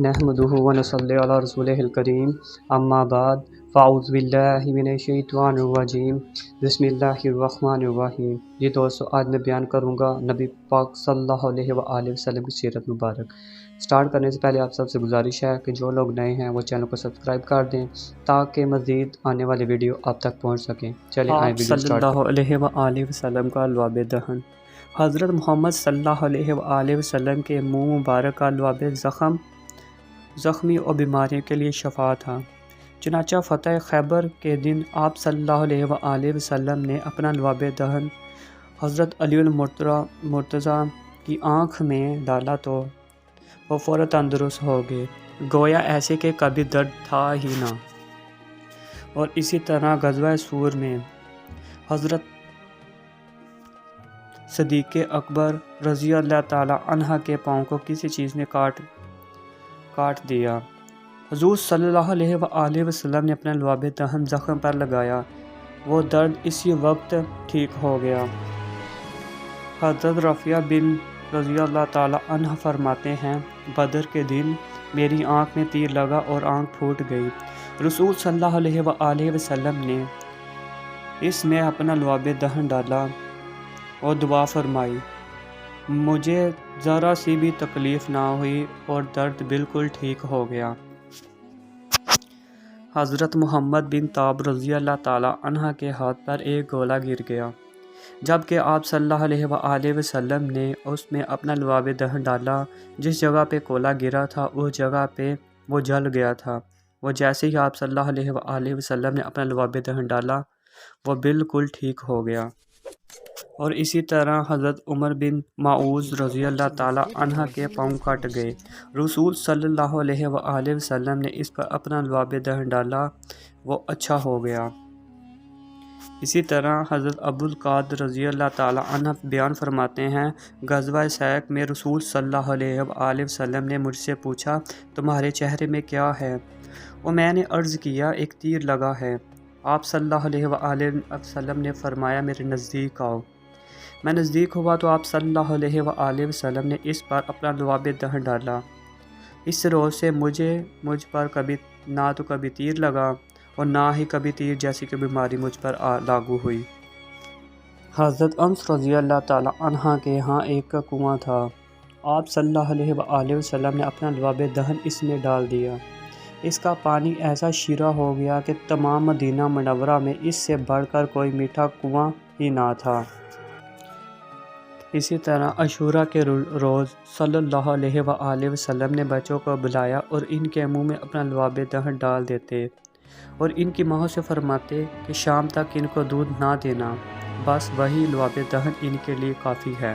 نحمده ونصلي على رسوله الكريم اما بعد فاعوذ باللہ من الشیطان الرجیم بسم اللہ الرحمن الرحیم۔ جی دوستو، آج میں بیان کروں گا نبی پاک صلی اللہ علیہ وآلہ وسلم کی سیرت مبارک۔ سٹارٹ کرنے سے پہلے آپ سب سے گزارش ہے کہ جو لوگ نئے ہیں وہ چینل کو سبسکرائب کر دیں تاکہ مزید آنے والی ویڈیو آپ تک پہنچ سکیں۔ چلیں آئیں ویڈیو صلی اللہ علیہ وآلہ وسلم کا لعاب دہن۔ حضرت محمد صلی اللہ علیہ وآلہ وسلم کے منہ مبارک کا لعاب زخمی اور بیماریوں کے لیے شفا تھا۔ چنانچہ فتح خیبر کے دن آپ صلی اللہ علیہ وآلہ وسلم نے اپنا لعاب دہن حضرت علی المرتضیٰ کی آنکھ میں ڈالا تو وہ فوراً تندرست ہو گئے، گویا ایسے کہ کبھی درد تھا ہی نہ۔ اور اسی طرح غزوہ سور میں حضرت صدیق اکبر رضی اللہ تعالی عنہ کے پاؤں کو کسی چیز نے کاٹ دیا۔ حضور صلی اللہ علیہ وآلہ وسلم نے اپنا لعاب دہن زخم پر لگایا، وہ درد اسی وقت ٹھیک ہو گیا۔ حضرت رفیع بن رضی اللہ تعالی عنہ فرماتے ہیں، بدر کے دن میری آنکھ میں تیر لگا اور آنکھ پھوٹ گئی۔ رسول صلی اللہ علیہ وآلہ وسلم نے اس میں اپنا لعاب دہن ڈالا اور دعا فرمائی، مجھے ذرا سی بھی تکلیف نہ ہوئی اور درد بالکل ٹھیک ہو گیا۔ حضرت محمد بن طاب رضی اللہ تعالی عنہ کے ہاتھ پر ایک گولا گر گیا، جبکہ آپ صلی اللہ علیہ وآلہ وسلم نے اس میں اپنا لعاب دہن ڈالا۔ جس جگہ پہ گولا گرا تھا اس جگہ پہ وہ جل گیا تھا۔ وہ جیسے ہی آپ صلی اللہ علیہ وآلہ وسلم نے اپنا لعاب دہن ڈالا وہ بالکل ٹھیک ہو گیا۔ اور اسی طرح حضرت عمر بن معوذ رضی اللہ تعالی عنہ کے پاؤں کٹ گئے، رسول صلی اللہ علیہ وآلہ وسلم نے اس پر اپنا لعاب دہن ڈالا، وہ اچھا ہو گیا۔ اسی طرح حضرت ابو القعد رضی اللہ تعالی عنہ بیان فرماتے ہیں، غزوہ سیق میں رسول صلی اللہ علیہ وآلہ وسلم نے مجھ سے پوچھا، تمہارے چہرے میں کیا ہے؟ اور میں نے عرض کیا، ایک تیر لگا ہے۔ آپ صلی اللہ علیہ وآلہ وسلم نے فرمایا، میرے نزدیک آؤ۔ میں نزدیک ہوا تو آپ صلی اللہ علیہ وآلہ وسلم نے اس پر اپنا لعاب دہن ڈالا۔ اس روز سے مجھ پر نہ تو کبھی تیر لگا اور نہ ہی کبھی تیر جیسی کوئی بیماری مجھ پر لاگو ہوئی۔ حضرت انس رضی اللہ تعالی عنہ کے ہاں ایک کنواں تھا، آپ صلی اللہ علیہ وآلہ وسلم نے اپنا لعاب دہن اس میں ڈال دیا۔ اس کا پانی ایسا شیرہ ہو گیا کہ تمام مدینہ منورہ میں اس سے بڑھ کر کوئی میٹھا کنواں ہی نہ تھا۔ اسی طرح عاشوراء کے روز صلی اللہ علیہ وآلہ وسلم نے بچوں کو بلایا اور ان کے منہ میں اپنا لعاب دہن ڈال دیتے اور ان کی ماں سے فرماتے کہ شام تک ان کو دودھ نہ دینا، بس وہی لعاب دہن ان کے لیے کافی ہے۔